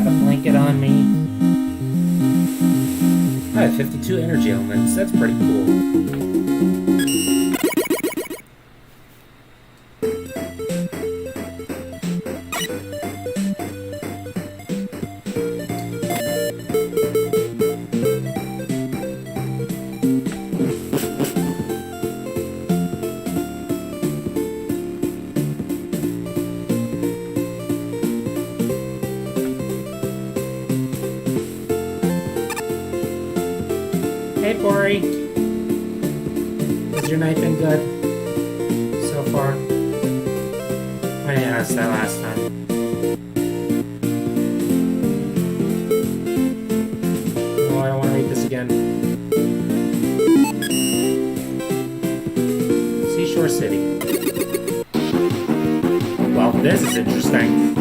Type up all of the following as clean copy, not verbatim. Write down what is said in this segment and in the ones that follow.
got the blanket on me. I have 52 energy elements. That's pretty cool. Hey, Bori. Has your night been good so far? I didn't ask that last time. No, I don't want to read this again. Seashore City. Well, this is interesting.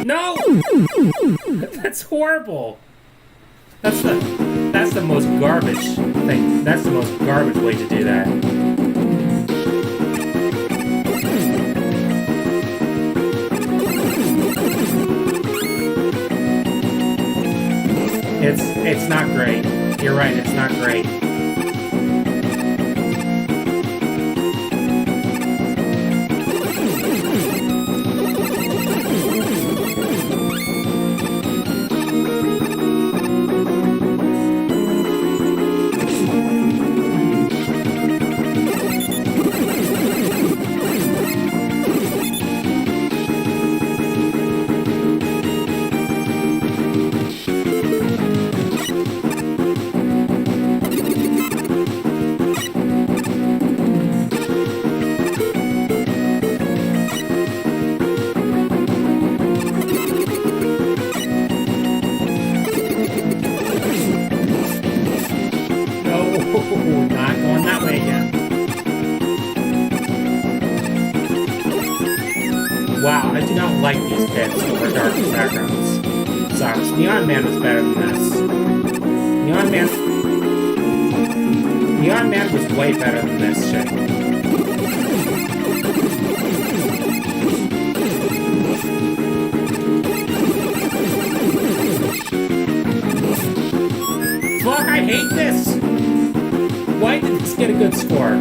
No! That's horrible. That's the most garbage thing. That's the most garbage way to do that. It's not great. You're right, it's not great. Not going that way again. Wow, I do not like these pits over dark backgrounds. Sucks. Neon Man was better than this. Neon Man was way better than this shit. Fuck, I hate this! Why did this get a good score?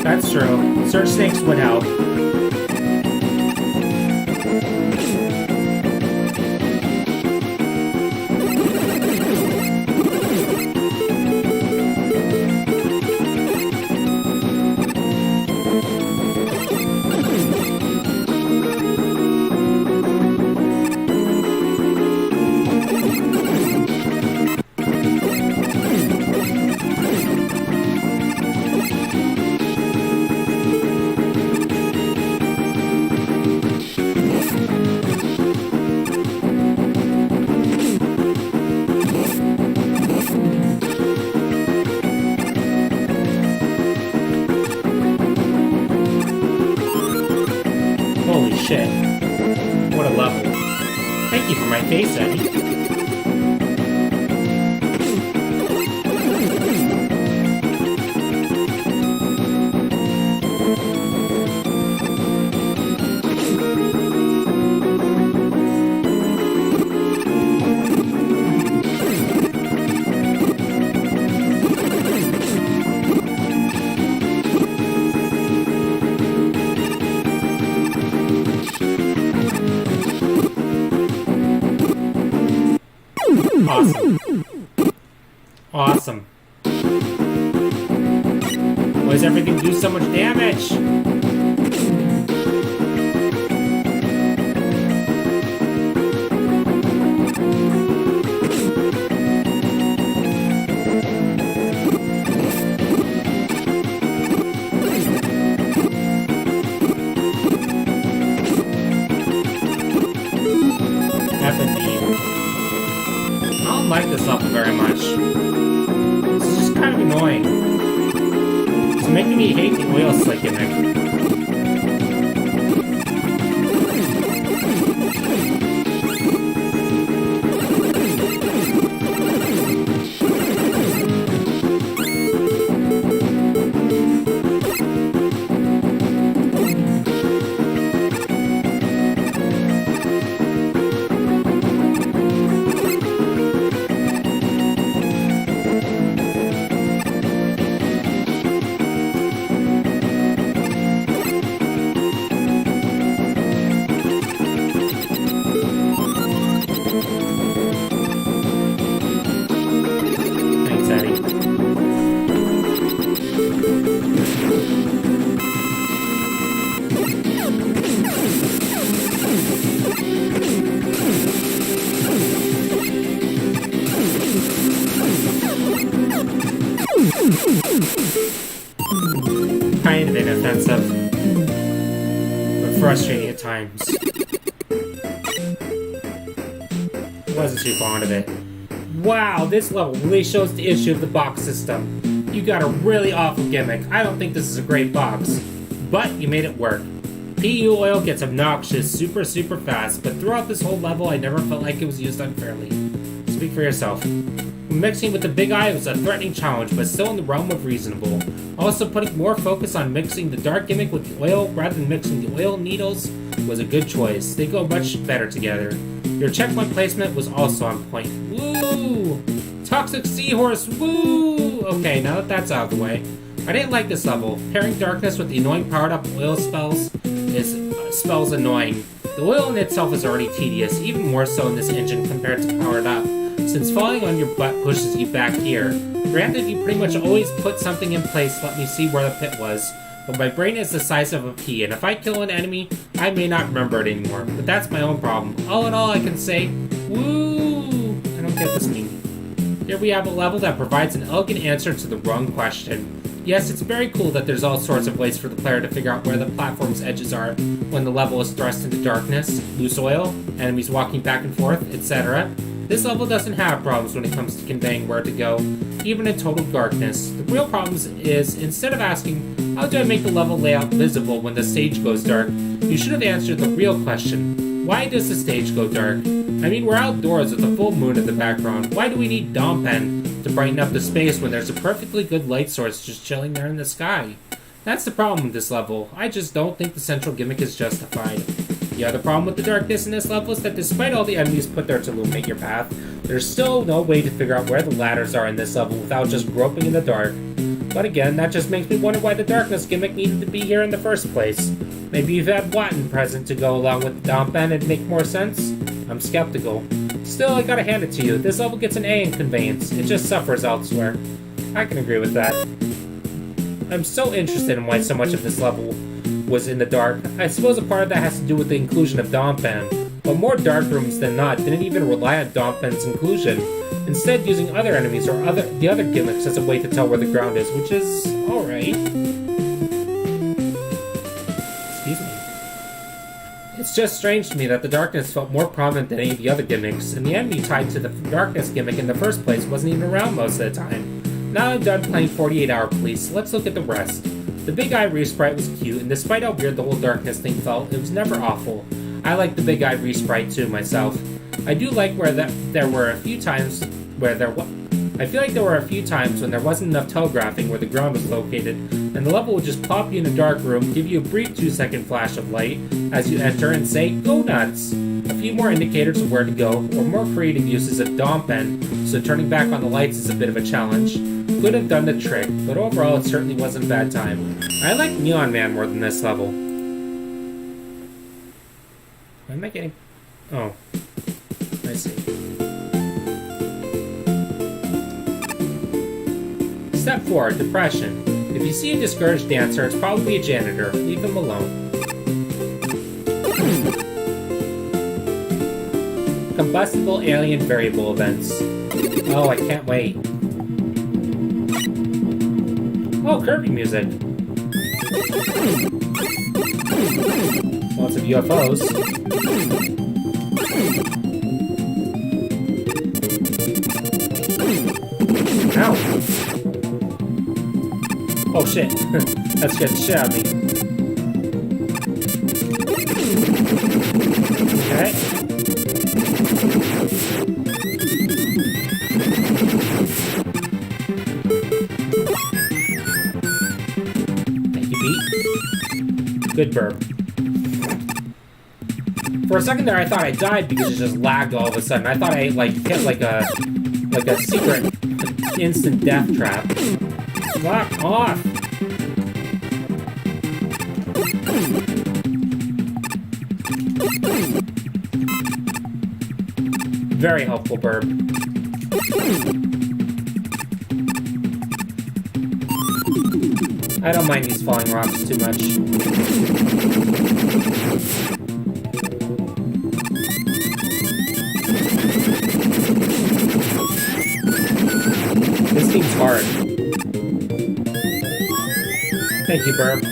That's true. Search Snakes would help. Holy shit. What a level. Thank you for my face, Eddie. Awesome. Awesome. Why does everything do so much damage? I don't like this level very much. This is just kind of annoying. It's making me hate the oil slick gimmick. Kind of inoffensive, but frustrating at times. Wasn't too fond of it. Wow, this level really shows the issue of the box system. You got a really awful gimmick. I don't think this is a great box, but you made it work. PU oil gets obnoxious super fast, but throughout this whole level I never felt like it was used unfairly. Speak for yourself. Mixing with the big eye was a threatening challenge, but still in the realm of reasonable. Also, putting more focus on mixing the dark gimmick with the oil rather than mixing the oil needles was a good choice. They go much better together. Your checkpoint placement was also on point. Woo! Toxic Seahorse, woo! Okay, now that that's out of the way. I didn't like this level. Pairing darkness with the annoying powered up oil spells is annoying. The oil in itself is already tedious, even more so in this engine compared to powered up, since falling on your butt pushes you back here. Granted, you pretty much always put something in place to let me see where the pit was, but my brain is the size of a pea, and if I kill an enemy, I may not remember it anymore, but that's my own problem. All in all, I can say, woo! I don't get this meme. Here we have a level that provides an elegant answer to the wrong question. Yes, it's very cool that there's all sorts of ways for the player to figure out where the platform's edges are when the level is thrust into darkness, loose oil, enemies walking back and forth, etc. This level doesn't have problems when it comes to conveying where to go, even in total darkness. The real problem is, instead of asking, how do I make the level layout visible when the stage goes dark, you should have answered the real question. Why does the stage go dark? I mean, we're outdoors with a full moon in the background. Why do we need Dompen to brighten up the space when there's a perfectly good light source just chilling there in the sky? That's the problem with this level. I just don't think the central gimmick is justified. The other problem with the darkness in this level is that despite all the enemies put there to illuminate your path, there's still no way to figure out where the ladders are in this level without just groping in the dark. But again, that just makes me wonder why the darkness gimmick needed to be here in the first place. Maybe you've had Watton present to go along with the Dompen and make more sense? I'm skeptical. Still, I gotta hand it to you, this level gets an A in conveyance, it just suffers elsewhere. I can agree with that. I'm so interested in why so much of this level was in the dark. I suppose a part of that has to do with the inclusion of Dompen, but more dark rooms than not didn't even rely on Dompen's inclusion, instead using other enemies or the other gimmicks as a way to tell where the ground is, which is alright. Excuse me. It's just strange to me that the darkness felt more prominent than any of the other gimmicks, and the enemy tied to the darkness gimmick in the first place wasn't even around most of the time. Now I'm done playing 48 Hour Police, let's look at the rest. The Big Eye Resprite was cute, and despite how weird the whole darkness thing felt, it was never awful. I like the Big Eye Resprite too myself. I do like there were a few times where I feel like there were a few times when there wasn't enough telegraphing where the ground was located, and the level would just pop you in a dark room, give you a brief 2-second flash of light as you enter and say, go nuts! A few more indicators of where to go, or more creative uses of Dompen, so turning back on the lights is a bit of a challenge. Could have done the trick, but overall it certainly wasn't a bad time. I like Neon Man more than this level. What am I getting? Oh. I see. Step 4. Depression. If you see a discouraged dancer, it's probably a janitor. Leave him alone. Combustible alien variable events. Oh, I can't wait. Oh, Kirby music. Lots of UFOs. Ow! Oh shit. That scared the shit out of me. Okay. Thank you, Pete. Good burp. For a second there, I thought I died because it just lagged all of a sudden. I thought I hit like a secret instant death trap. Fuck off! Very helpful burp. I don't mind these falling rocks too much. This seems hard. Thank you, burp.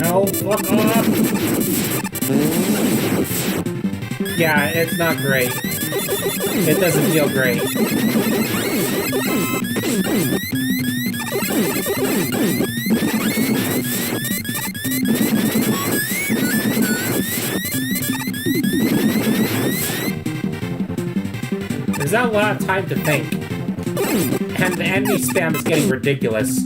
No, fuck off! Yeah, it's not great. It doesn't feel great. There's not a lot of time to think. And the enemy spam is getting ridiculous.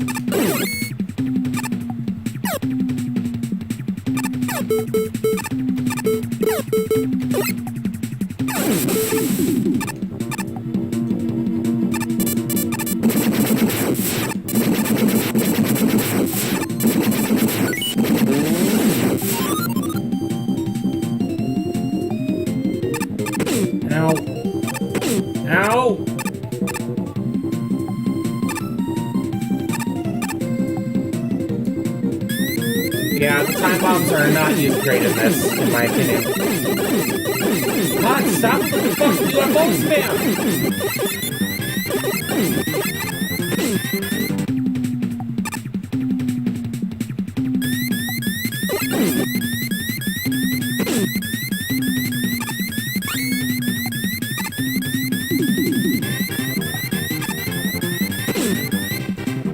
Ow. Ow! Yeah, the time bombs are not used great in this, in my opinion. God, stop with the fuck UFO spam!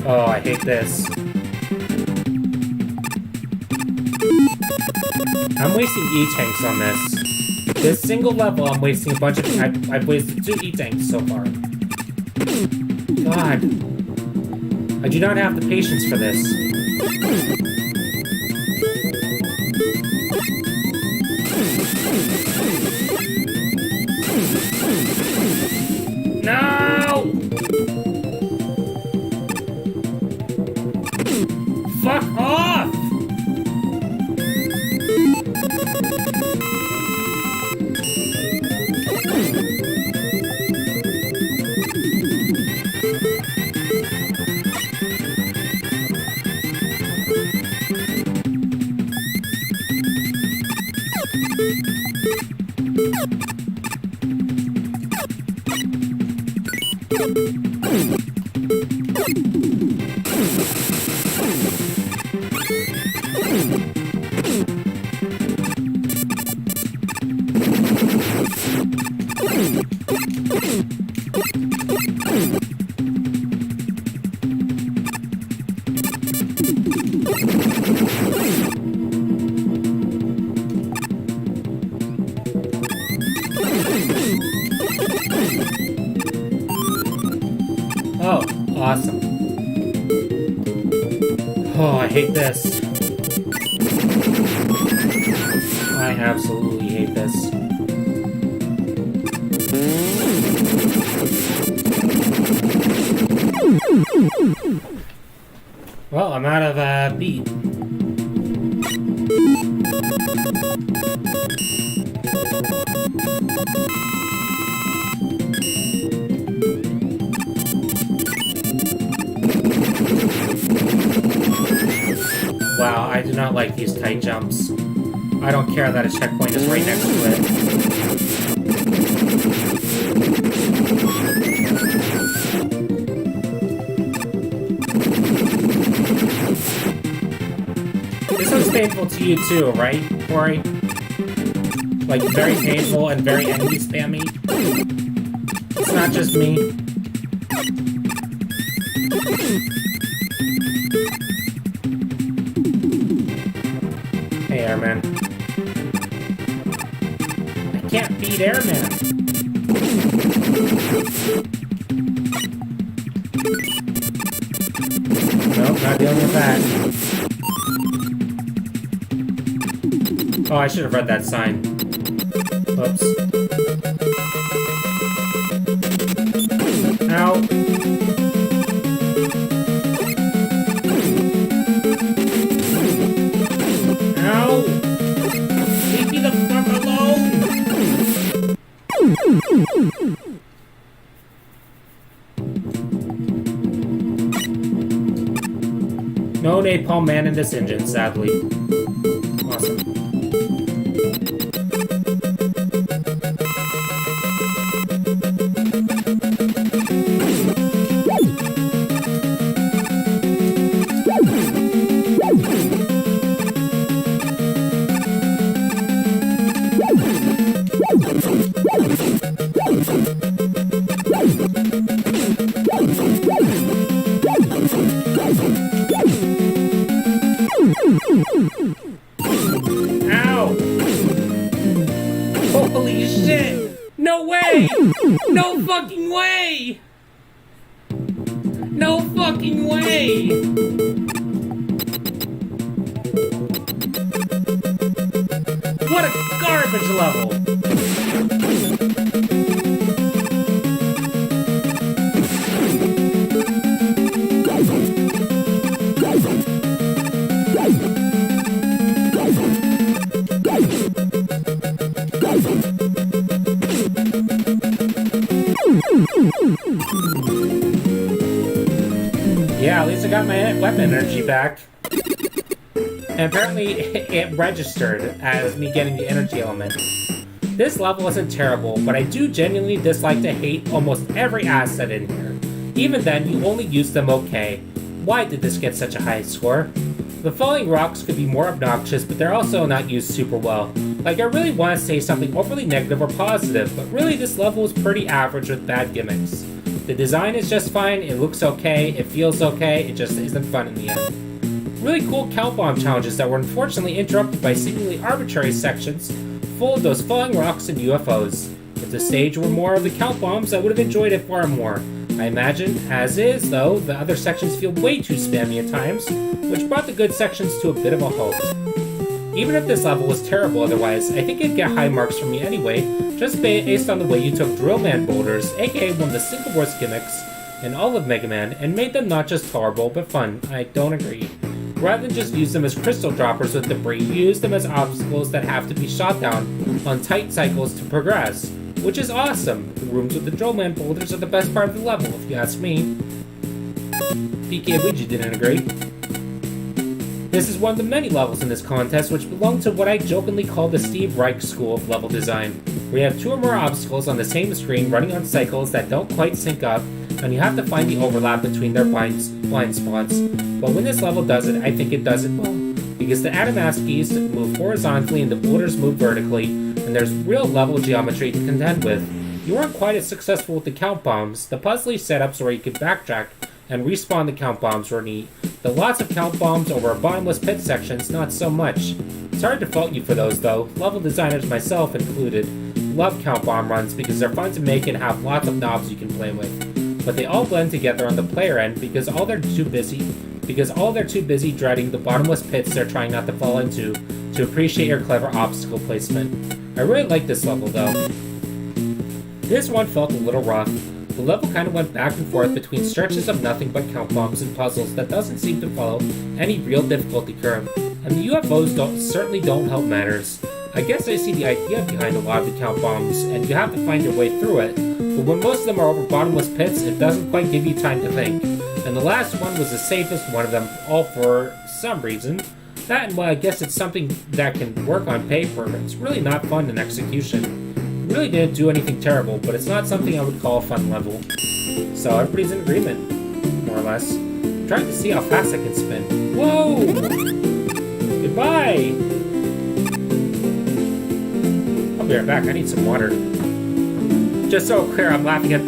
Oh, I hate this. I'm wasting E-tanks on this. This single level, I'm wasting a bunch of... I've wasted 2 E-tanks so far. God. I do not have the patience for this. No! Fuck off! Oh, awesome. Oh, I hate this. I absolutely hate this. Well, I'm out of beat. not like these tight jumps. I don't care that a checkpoint is right next to it. This one's painful to you too, right, Corey? Like, very painful and very enemy spammy. It's not just me. Hey, Airman. I can't beat Airman. Nope, not dealing with that. Oh, I should have read that sign. Oops. Ow. Ow! Leave me the fuck alone! No napalm man in this engine, sadly. Awesome. Ow! Holy shit! No way! No fucking way! No fucking way! What a garbage level! Yeah, at least I got my weapon energy back. And apparently it registered as me getting the energy element. This level isn't terrible, but I do genuinely dislike to hate almost every asset in here. Even then, you only use them okay. Why did this get such a high score? The falling rocks could be more obnoxious, but they're also not used super well. Like, I really want to say something overly negative or positive, but really this level is pretty average with bad gimmicks. The design is just fine, it looks okay, it feels okay, it just isn't fun in the end. Really cool count bomb challenges that were unfortunately interrupted by seemingly arbitrary sections full of those falling rocks and UFOs. If the stage were more of the count bombs, I would have enjoyed it far more. I imagine, as is, though, the other sections feel way too spammy at times, which brought the good sections to a bit of a halt. Even if this level was terrible otherwise, I think it'd get high marks from me anyway, just based on the way you took Drill Man boulders, aka one of the single worst gimmicks in all of Mega Man, and made them not just tolerable, but fun. I don't agree. Rather than just use them as crystal droppers with debris, you use them as obstacles that have to be shot down on tight cycles to progress, which is awesome. The rooms with the Drill Man boulders are the best part of the level, if you ask me. PK Luigi didn't agree. This is one of the many levels in this contest which belong to what I jokingly call the Steve Reich school of level design, where you have two or more obstacles on the same screen running on cycles that don't quite sync up, and you have to find the overlap between their blind spots. But when this level does it, I think it does it well, because the animaskis move horizontally and the boulders move vertically, and there's real level geometry to contend with. You weren't quite as successful with the count bombs. The puzzly setups where you could backtrack and respawn the count bombs were neat. The lots of count bombs over a bottomless pit sections, not so much. It's hard to fault you for those though. Level designers, myself included, love count bomb runs because they're fun to make and have lots of knobs you can play with. But they all blend together on the player end because all they're too busy dreading the bottomless pits they're trying not to fall into to appreciate your clever obstacle placement. I really like this level though. This one felt a little rough. The level kind of went back and forth between stretches of nothing but count bombs and puzzles that doesn't seem to follow any real difficulty curve, and the UFOs certainly don't help matters. I guess I see the idea behind a lot of the count bombs, and you have to find your way through it, but when most of them are over bottomless pits, it doesn't quite give you time to think. And the last one was the safest one of them all for some reason. That and well, I guess it's something that can work on paper. It's really not fun in execution. Really didn't do anything terrible, but it's not something I would call a fun level. So everybody's in agreement, more or less. I'm trying to see how fast I can spin. Whoa! Goodbye! I'll be right back. I need some water. Just so we're clear, I'm laughing at...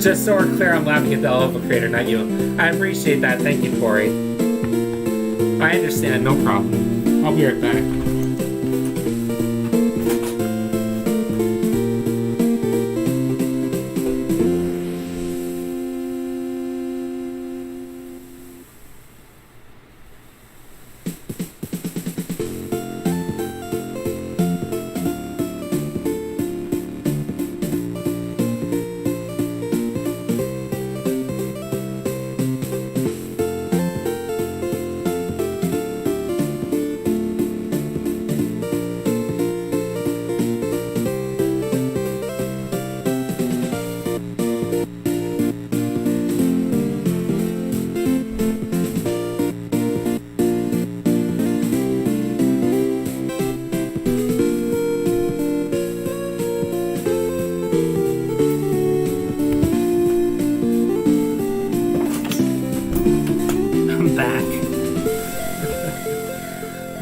Just so we're clear, I'm laughing at the lava creator, not you. I appreciate that. Thank you, Corey. I understand. No problem. I'll be right back.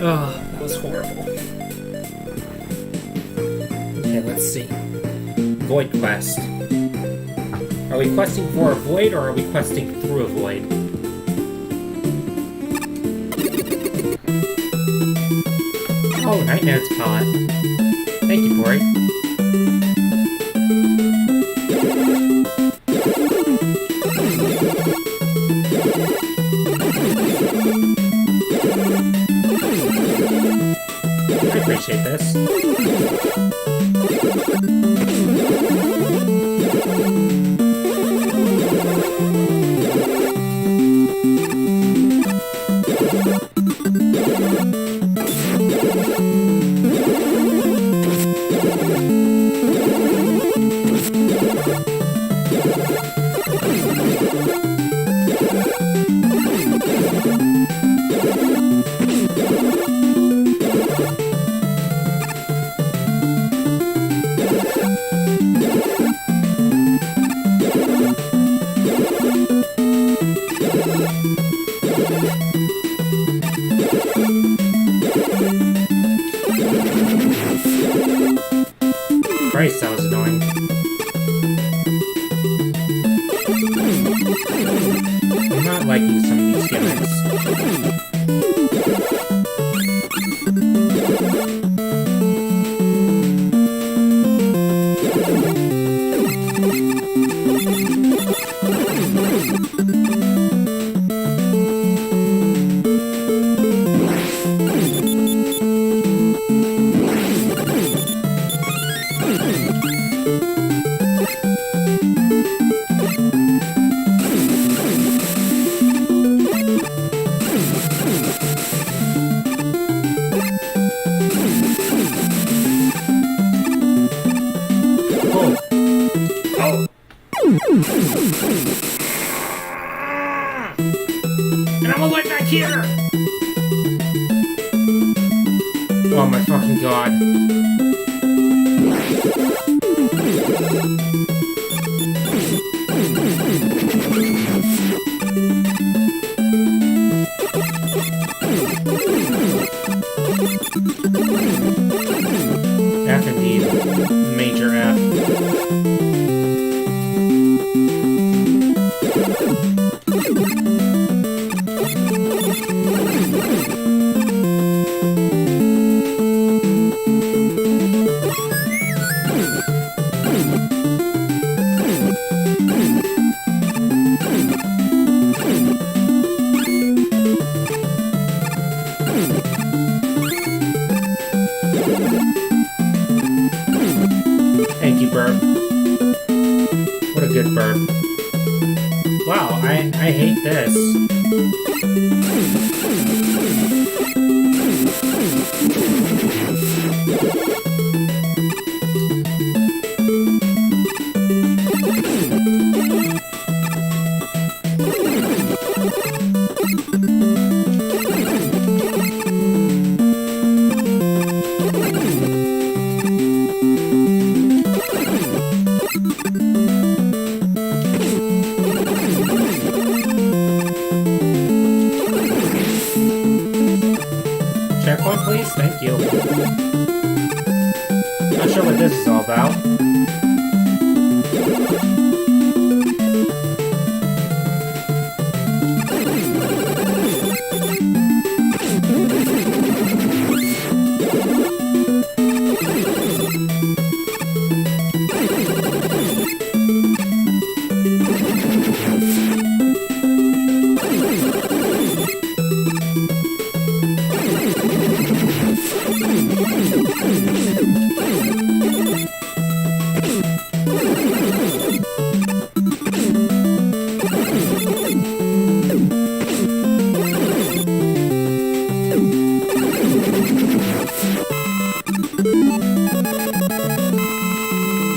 Oh, that was horrible. Okay, let's see. Void quest. Are we questing for a void or are we questing through a void? Oh, Nightmare's pot. Thank you, Corey. I appreciate this. Christ, that was annoying. I'm not liking some of these gimmicks. And I'm gonna back here! Oh my fucking god. F indeed. Major F. Thank you, Burp. What a good burp. Wow, I hate this. checkpoint, please? Thank you. Not sure what this is all about.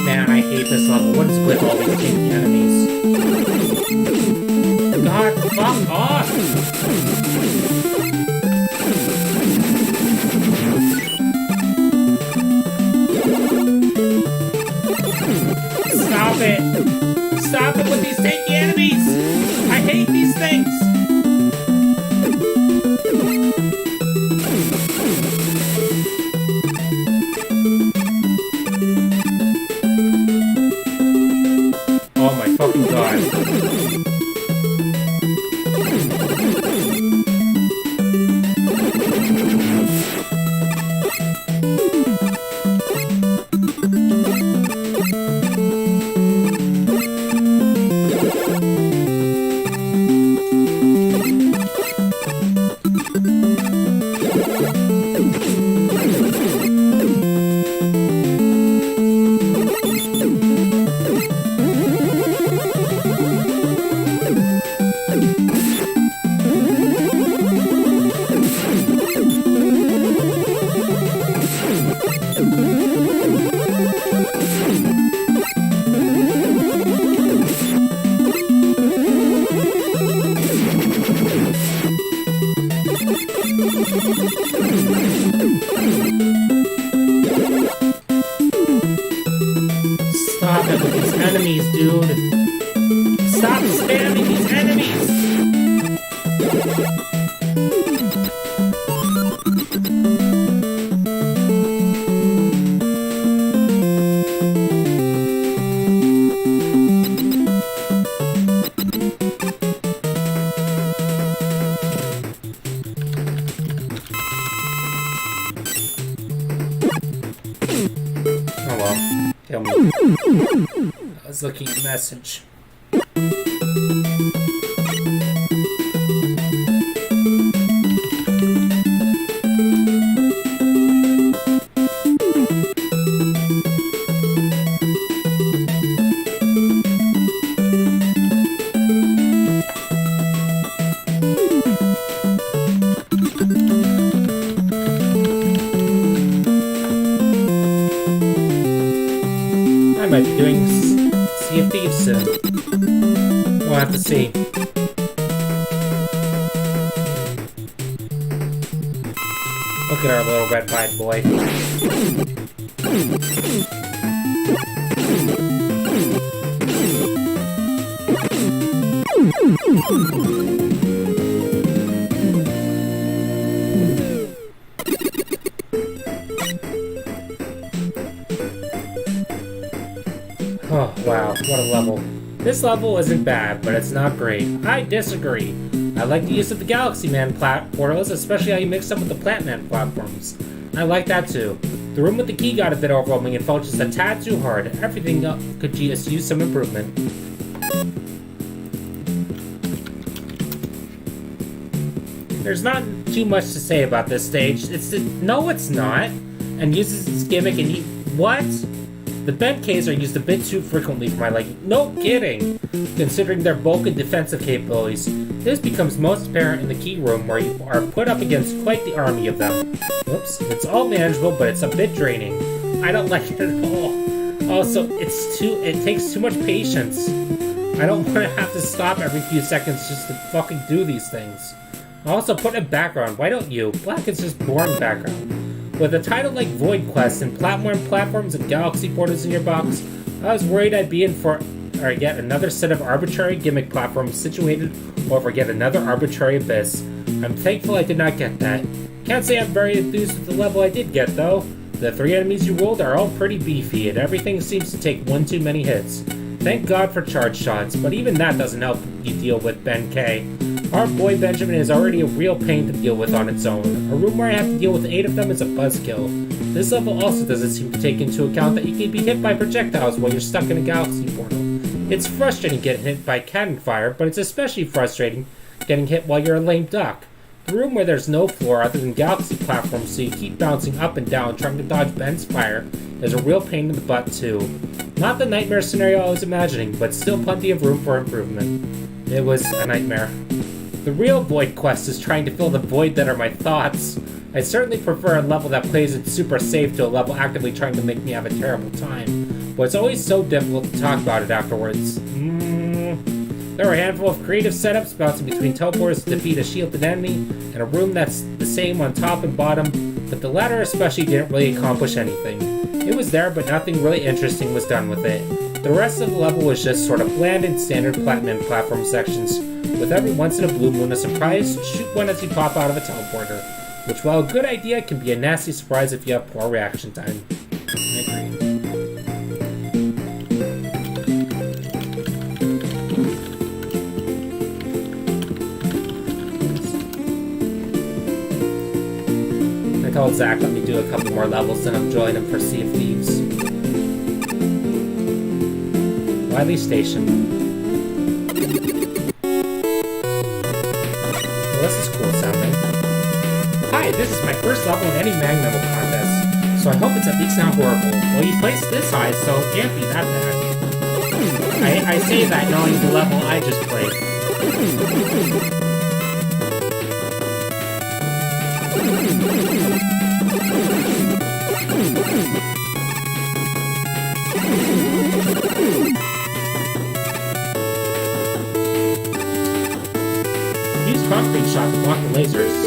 Man, I hate this level. What is with all these tanky enemies? God, fuck off! Stop it! Stop it with these tanky enemies! I hate these things! Oh my fucking god. Stop it with these enemies, dude. Stop spamming these enemies! Oh well, kill me. I was looking at the message. I might be doing Sea of Thieves soon. We'll have to see. Look at our little red-eyed boy. Oh, wow, what a level. This level isn't bad, but it's not great. I disagree. I like the use of the Galaxy Man portals, especially how you mix them with the Plant Man platforms. I like that too. The room with the key got a bit overwhelming and felt just a tad too hard. Everything else could just use some improvement. There's not too much to say about this stage. No, it's not. And uses its gimmick and what? The bent Ks are used a bit too frequently for my liking. No kidding! Considering their bulk and defensive capabilities, this becomes most apparent in the key room where you are put up against quite the army of them. Oops, it's all manageable, but it's a bit draining. I don't like it at all. Also, it takes too much patience. I don't want to have to stop every few seconds just to fucking do these things. Also, put a background, why don't you? Black is just boring background. With a title like Void Quest and platforms and galaxy portals in your box, I was worried I'd be in for yet another set of arbitrary gimmick platforms situated over yet another arbitrary abyss. I'm thankful I did not get that. Can't say I'm very enthused with the level I did get, though. The 3 enemies you rolled are all pretty beefy, and everything seems to take one too many hits. Thank God for charge shots, but even that doesn't help you deal with Ben K. Our boy Benjamin is already a real pain to deal with on its own. A room where I have to deal with 8 of them is a buzzkill. This level also doesn't seem to take into account that you can be hit by projectiles while you're stuck in a galaxy portal. It's frustrating getting hit by cannon fire, but it's especially frustrating getting hit while you're a lame duck. The room where there's no floor other than galaxy platforms so you keep bouncing up and down trying to dodge Ben's fire is a real pain in the butt too. Not the nightmare scenario I was imagining, but still plenty of room for improvement. It was a nightmare. The real void quest is trying to fill the void that are my thoughts. I certainly prefer a level that plays it super safe to a level actively trying to make me have a terrible time, but it's always so difficult to talk about it afterwards. There are a handful of creative setups bouncing between teleporters to defeat a shielded enemy, and a room that's the same on top and bottom, but the latter especially didn't really accomplish anything. It was there, but nothing really interesting was done with it. The rest of the level was just sort of bland and standard platinum platform sections, with every once in a blue moon a surprise, shoot one as you pop out of a teleporter, which while a good idea can be a nasty surprise if you have poor reaction time. I agree. I told Zach let me do a couple more levels, then I'm joining him for Sea of Thieves. Wiley Station. Well, this is cool sounding. Hi, this is my first level in any MaGMML contest, so I hope it's at least not horrible. Well, you placed this high, so it can't be that bad. I say that knowing the level I just played. Use concrete shot to block the lasers.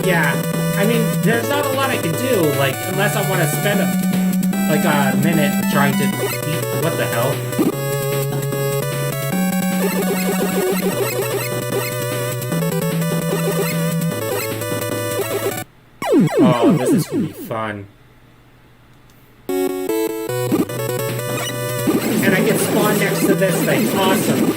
Yeah, I mean, there's not a lot I can do, like, unless I want to spend a minute trying to beat, what the hell? Oh, this is gonna be fun. And I get spawned next to this thing, awesome.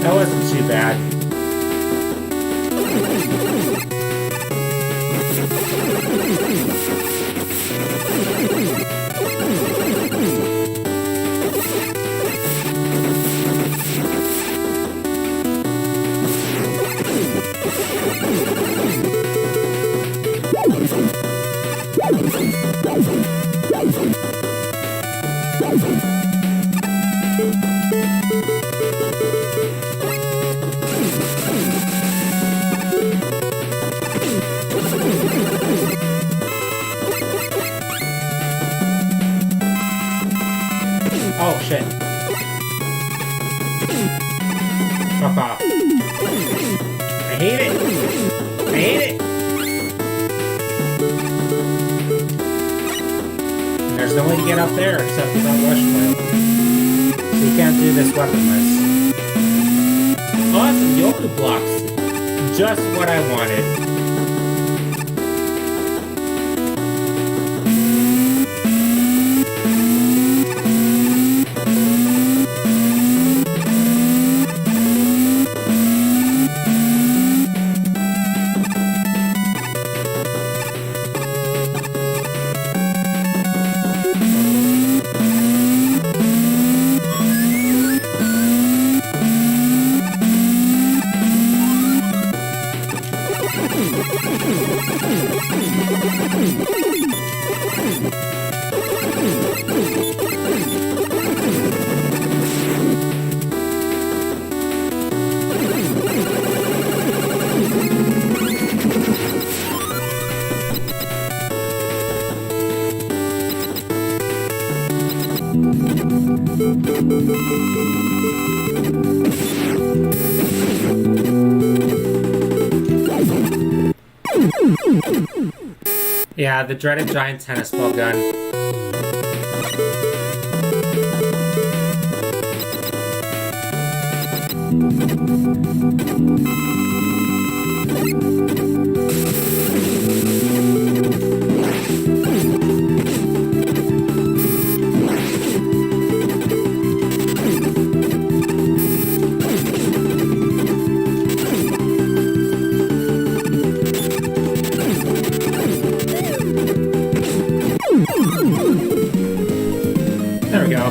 That wasn't too bad. Oh shit. there's no way to get up there except without rush coil. So you can't do this weaponless. Awesome Yoku blocks. Just what I wanted. Yeah, the dreaded giant tennis ball gun. There we go.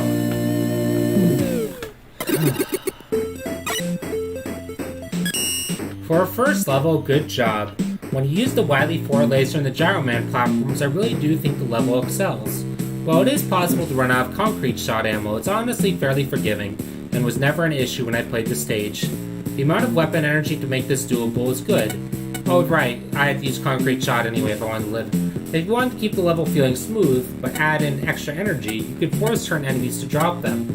For our first level, good job. When you use the Wily 4 laser and the Gyro Man platforms, I really do think the level excels. While it is possible to run out of concrete shot ammo, it's honestly fairly forgiving, and was never an issue when I played the stage. The amount of weapon energy to make this doable is good. Oh right, I had to use concrete shot anyway if I wanted to live. If you wanted to keep the level feeling smooth, but add in extra energy, you could force certain enemies to drop them.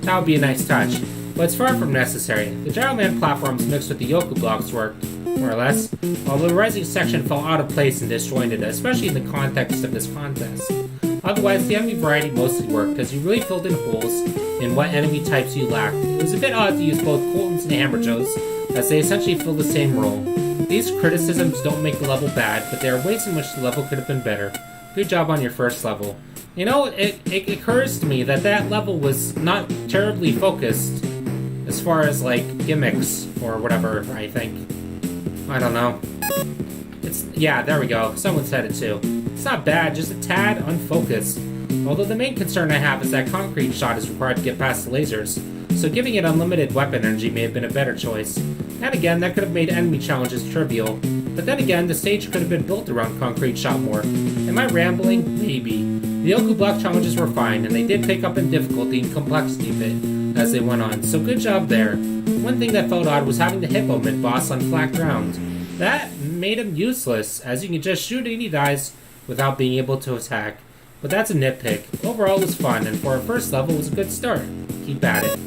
That would be a nice touch, but it's far from necessary. The Gyro Man platforms mixed with the Yoku blocks worked, more or less, although the rising section fell out of place and disjointed, especially in the context of this contest. Otherwise, the enemy variety mostly worked, because you really filled in holes in what enemy types you lacked. It was a bit odd to use both Coltons and Hammerjoes, as they essentially fill the same role. These criticisms don't make the level bad, but there are ways in which the level could have been better. Good job on your first level. You know, it occurs to me that that level was not terribly focused as far as, like, gimmicks or whatever, I think. I don't know. Yeah, there we go. Someone said it too. It's not bad, just a tad unfocused. Although the main concern I have is that concrete shot is required to get past the lasers, so giving it unlimited weapon energy may have been a better choice. And again, that could have made enemy challenges trivial. But then again, the stage could have been built around concrete shot more. Am I rambling? Maybe. The Yoku block challenges were fine, and they did pick up in difficulty and complexity a bit as they went on, so good job there. One thing that felt odd was having the Hippo mid-boss on flat ground. That made him useless, as you can just shoot and he dies without being able to attack. But that's a nitpick. Overall it was fun, and for our first level it was a good start. Keep at it.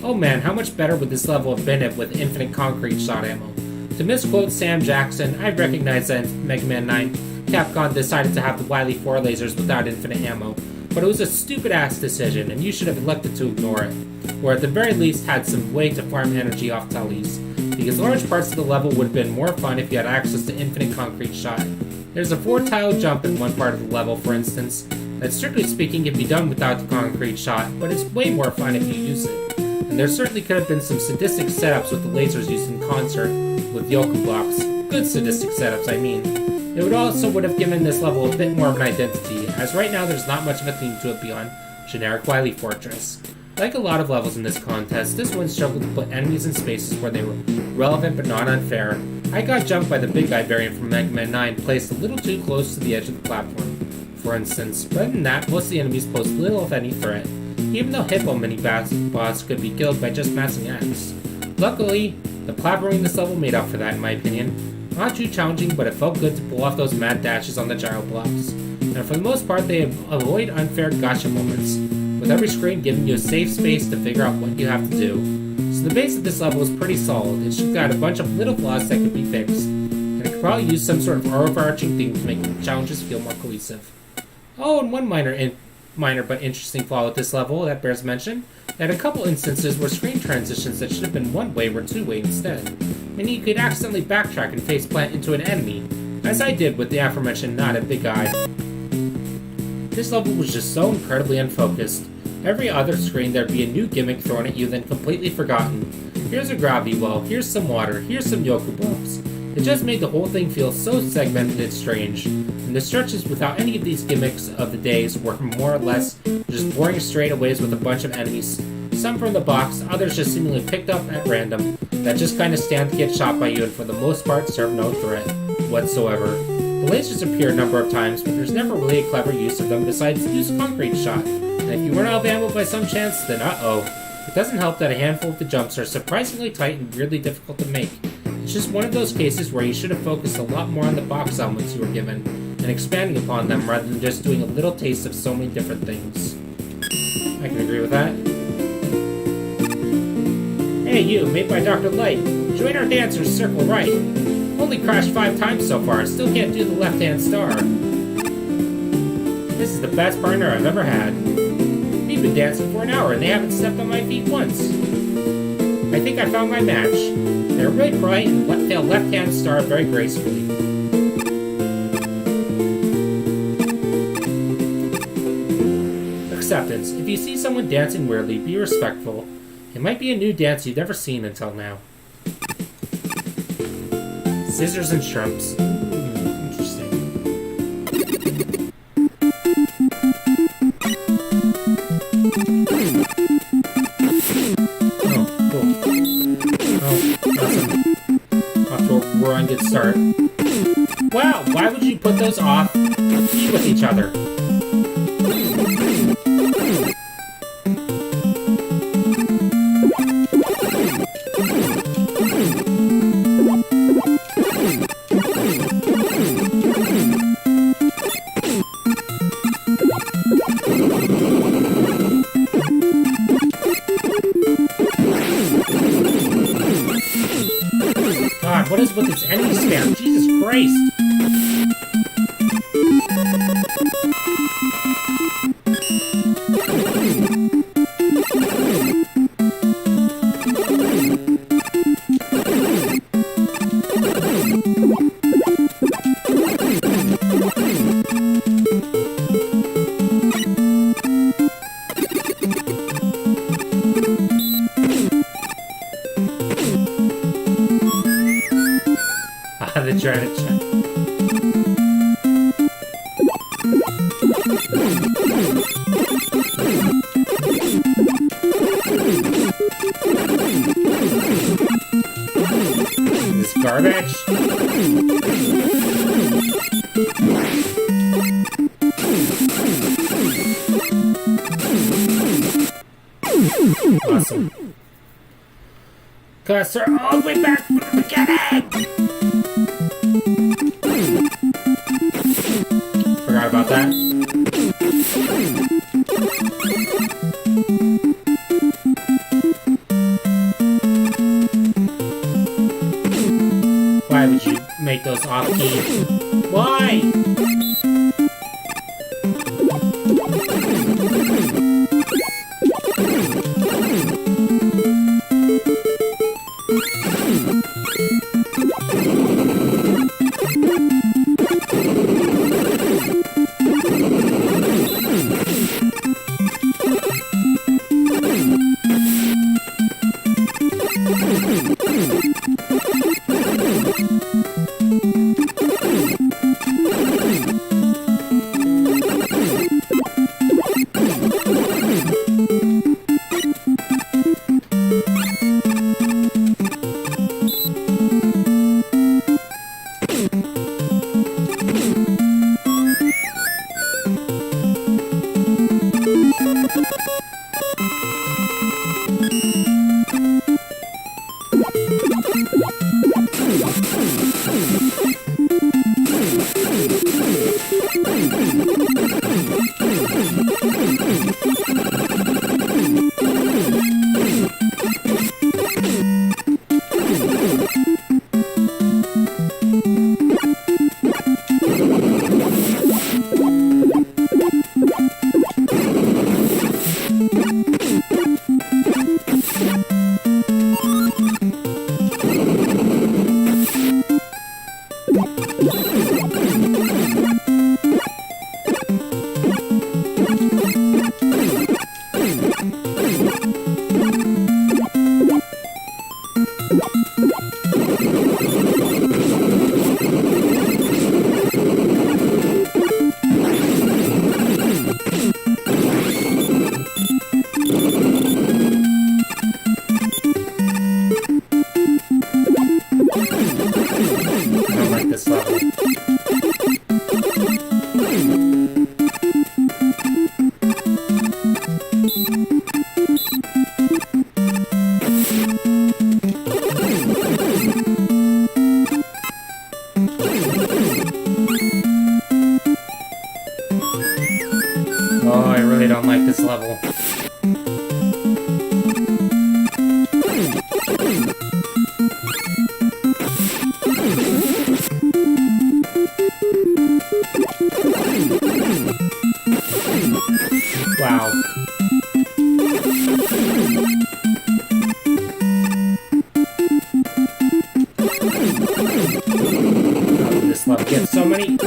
Oh man, how much better would this level have been if with infinite concrete shot ammo? To misquote Sam Jackson, I recognize that in Mega Man 9, Capcom decided to have the Wily 4 lasers without infinite ammo, but it was a stupid-ass decision, and you should have elected to ignore it, or at the very least had some way to farm energy off tellies, because large parts of the level would have been more fun if you had access to infinite concrete shot. There's a 4-tile jump in one part of the level, for instance, that strictly speaking can be done without the concrete shot, but it's way more fun if you use it. And there certainly could have been some sadistic setups with the lasers used in concert with Yoku blocks. Good sadistic setups, I mean. It would have given this level a bit more of an identity, as right now there's not much of a theme to it beyond generic Wily Fortress. Like a lot of levels in this contest, this one struggled to put enemies in spaces where they were relevant but not unfair. I got jumped by the big guy variant from Mega Man 9 placed a little too close to the edge of the platform, for instance. But other than that, most of the enemies posed little if any threat, even though Hippo mini-boss could be killed by just massing X. Luckily, the platforming in this level made up for that in my opinion. Not too challenging, but it felt good to pull off those mad dashes on the gyro blocks. And for the most part, they avoid unfair gotcha moments, with every screen giving you a safe space to figure out what you have to do. So the base of this level is pretty solid. It's just got a bunch of little flaws that could be fixed, and it could probably use some sort of overarching theme to make the challenges feel more cohesive. Oh, and one minor but interesting flaw with this level that bears mention, that a couple instances where screen transitions that should have been one-way were two-way instead, meaning you could accidentally backtrack and faceplant into an enemy, as I did with the aforementioned Not a Big Eye. This level was just so incredibly unfocused. Every other screen there'd be a new gimmick thrown at you then completely forgotten. Here's a gravity well, here's some water, here's some Yoku buffs. It just made the whole thing feel so segmented and strange, and the stretches without any of these gimmicks of the days were more or less just boring straightaways with a bunch of enemies, some from the box, others just seemingly picked up at random, that just kinda stand to get shot by you and for the most part serve no threat whatsoever. The lasers appear a number of times, but there's never really a clever use of them besides the use concrete shot, and if you run out of ammo by some chance, then uh-oh. It doesn't help that a handful of the jumps are surprisingly tight and weirdly difficult to make. It's just one of those cases where you should have focused a lot more on the box elements you were given, and expanding upon them rather than just doing a little taste of so many different things. I can agree with that. Hey you, made by Dr. Light. Join our dancers, circle right. Only crashed 5 times so far, and still can't do the left-hand star. This is the best partner I've ever had. We've been dancing for an hour and they haven't stepped on my feet once. I think I found my match. They're really bright and fail left-hand star very gracefully. Acceptance. If you see someone dancing weirdly, be respectful. It might be a new dance you've never seen until now. Scissors and shrimps. Interesting. Oh, cool. Oh, awesome. Off to a roaring good start. Wow, why would you put those off with each other? God, what is with this enemy spam? Jesus Christ! The dreaded check. This garbage. Awesome. Custer all the way back from the beginning! Forgot about that. Why would you make those off-key? Why? Oh, I really don't like this level. Wow. Oh, this level gets so many.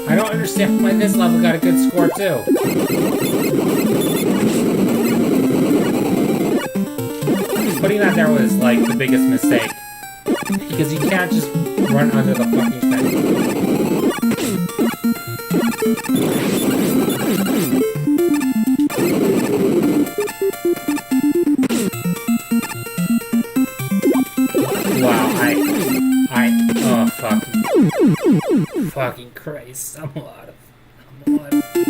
I don't understand why this level got a good score too. Putting that there was like the biggest mistake. Because you can't just run under the fucking thing. Wow, oh fucking Christ, I'm a lot of feet.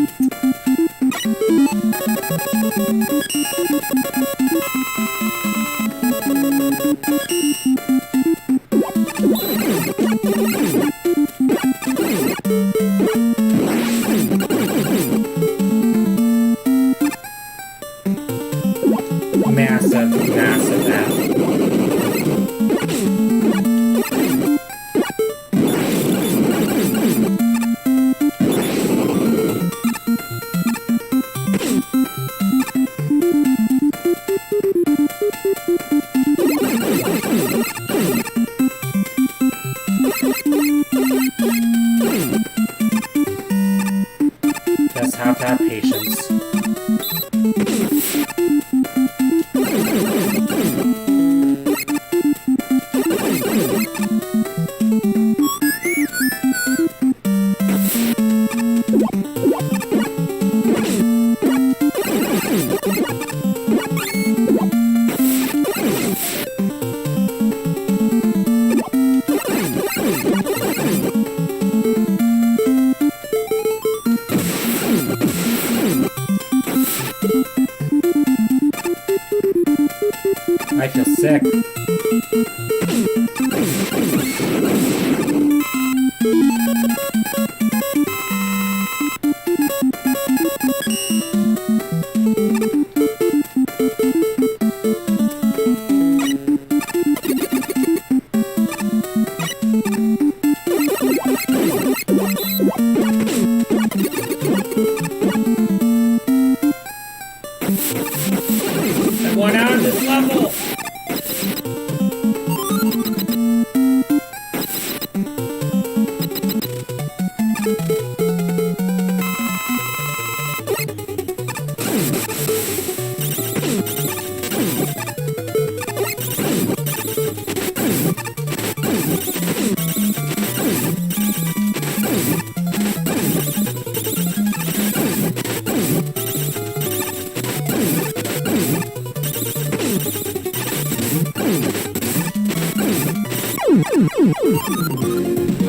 Massive app. Just have to have patience. I feel sick. I'm going out of this level!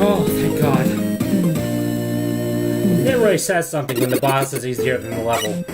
Oh, thank God. It really says something when the boss is easier than the level.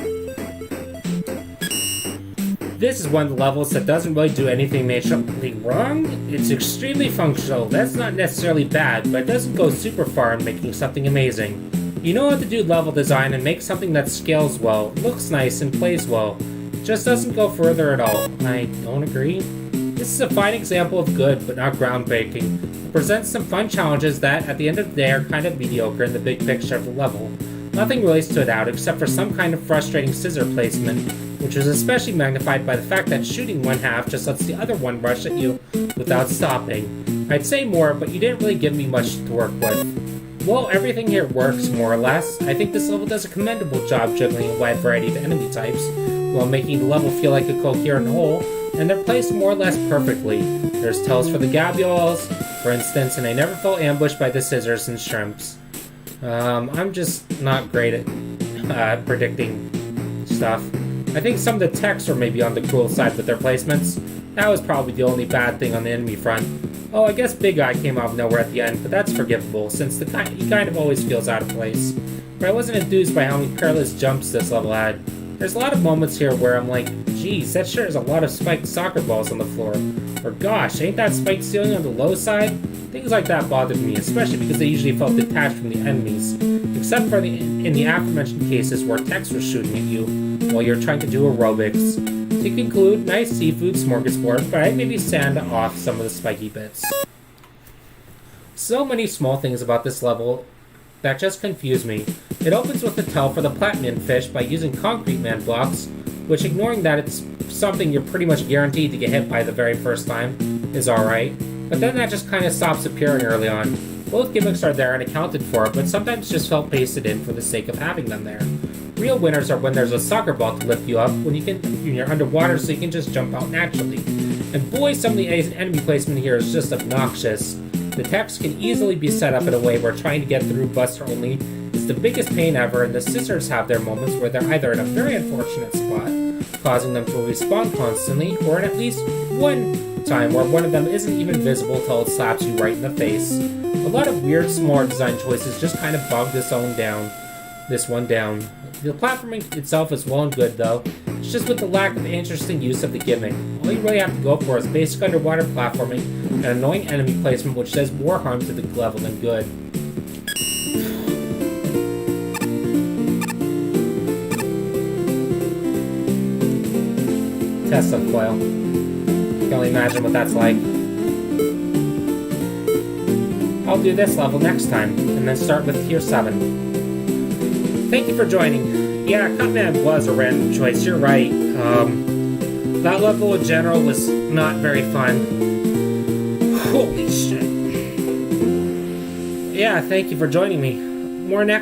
This is one of the levels that doesn't really do anything majorly wrong. It's extremely functional. That's not necessarily bad, but it doesn't go super far in making something amazing. You know how to do level design and make something that scales well, looks nice, and plays well. It just doesn't go further at all. I don't agree. This is a fine example of good, but not groundbreaking. It presents some fun challenges that, at the end of the day, are kind of mediocre in the big picture of the level. Nothing really stood out except for some kind of frustrating scissor placement, which was especially magnified by the fact that shooting one half just lets the other one rush at you without stopping. I'd say more, but you didn't really give me much to work with. Well, everything here works, more or less. I think this level does a commendable job juggling a wide variety of enemy types, while making the level feel like a coherent whole, and they're placed more or less perfectly. There's tells for the gabules, for instance, and I never felt ambushed by the scissors and shrimps. I'm just not great at predicting stuff. I think some of the techs are maybe on the cool side with their placements. That was probably the only bad thing on the enemy front. Oh, I guess Big Eye came out of nowhere at the end, but that's forgivable, since he kind of always feels out of place. But I wasn't enthused by how many perilous jumps this level had. There's a lot of moments here where I'm like, geez, that sure is a lot of spiked soccer balls on the floor. Or gosh, ain't that spiked ceiling on the low side? Things like that bothered me, especially because they usually felt detached from the enemies. Except for in the aforementioned cases where techs were shooting at you while you're trying to do aerobics. To conclude, nice seafood smorgasbord, but I'd maybe sand off some of the spiky bits. So many small things about this level that just confuse me. It opens with a tell for the Platinum fish by using concrete man blocks, which, ignoring that it's something you're pretty much guaranteed to get hit by the very first time, is alright. But then that just kind of stops appearing early on. Both gimmicks are there and accounted for, but sometimes just felt pasted in for the sake of having them there. Real winners are when there's a soccer ball to lift you up, when you're underwater so you can just jump out naturally. And boy, some of the enemy placement here is just obnoxious. The text can easily be set up in a way where trying to get through Buster only is the biggest pain ever, and the scissors have their moments where they're either in a very unfortunate spot, causing them to respawn constantly, or in at least one time where one of them isn't even visible till it slaps you right in the face. A lot of weird, small design choices just kind of bog this one down. The platforming itself is well and good though, it's just with the lack of interesting use of the gimmick. All you really have to go for is basic underwater platforming and annoying enemy placement which does more harm to the level than good. Tesla coil. Can only imagine what that's like. I'll do this level next time, and then start with Tier 7. Thank you for joining. Yeah, Cutman was a random choice, you're right. That level in general was not very fun. Holy shit. Yeah, thank you for joining me. More next